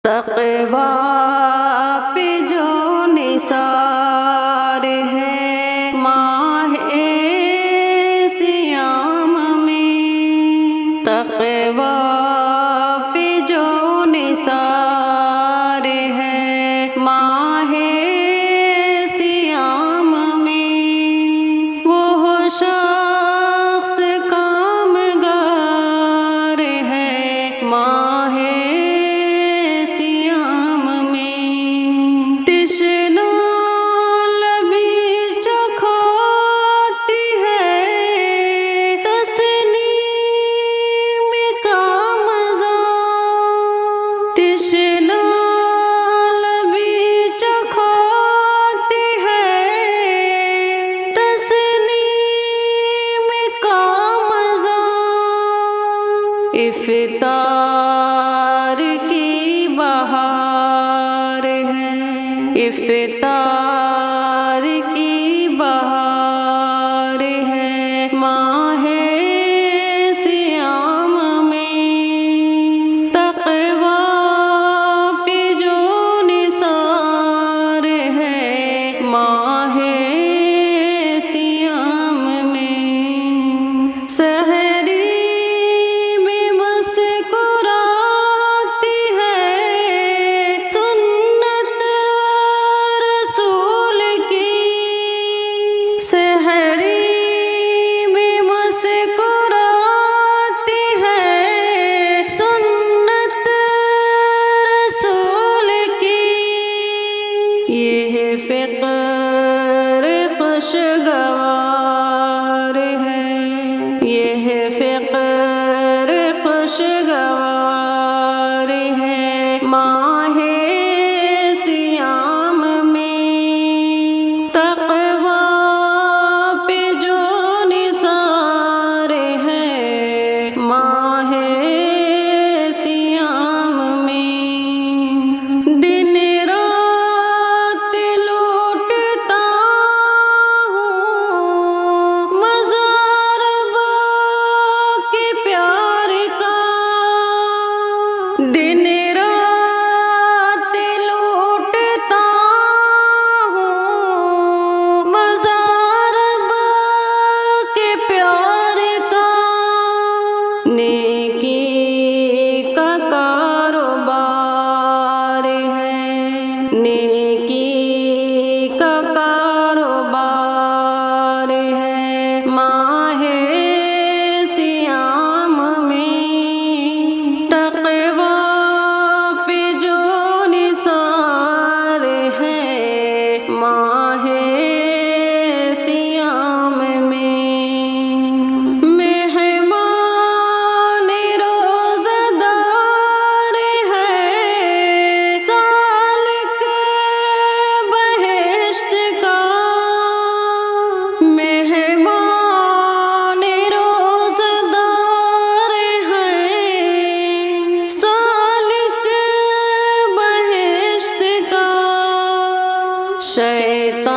تقویٰ پہ جو نثار ہے ماہ صیام میں، تقویٰ پہ جو نثار ہے ماہ صیام میں، وہ شخص کامگار ہے ماہ صیام میں، تشنہ لبی چکھاتی ہے تسنیم کا مزہ، تشنہ لبی چکھاتی ہے تسنیم کا مزہ، افطار کی بہار ہے، افطار کی بہار ہے ماہ صیام میں، تقویٰ پہ جو نثار ہے ماہ صیام میں، سحری میں مسکراتی ہے سنت رسول کی، سحری میں مسکراتی ہے سنت رسول کی، یہ فقر خوشگوار ہے، یہ فقر خوشگوار ہے ماہ صیام میں، تقویٰ پہ جو نثار ہے ماہ صیام میں، دن رات لوٹتا ہوں مزاربہ کے پیار کا، دن رات لوٹتا ہوں مزاربہ کے پیار کا، نیکی کا کاروبار ہے، نیکی کا کاروبار ہے ماہ صیام میں، تقویٰ پہ جو نثار ہے ماہ صیام میں، مہمان روزہ دار ہے سالک بہشت کا، مہمان روزہ دار ہے سالک بہشت کا، شیطان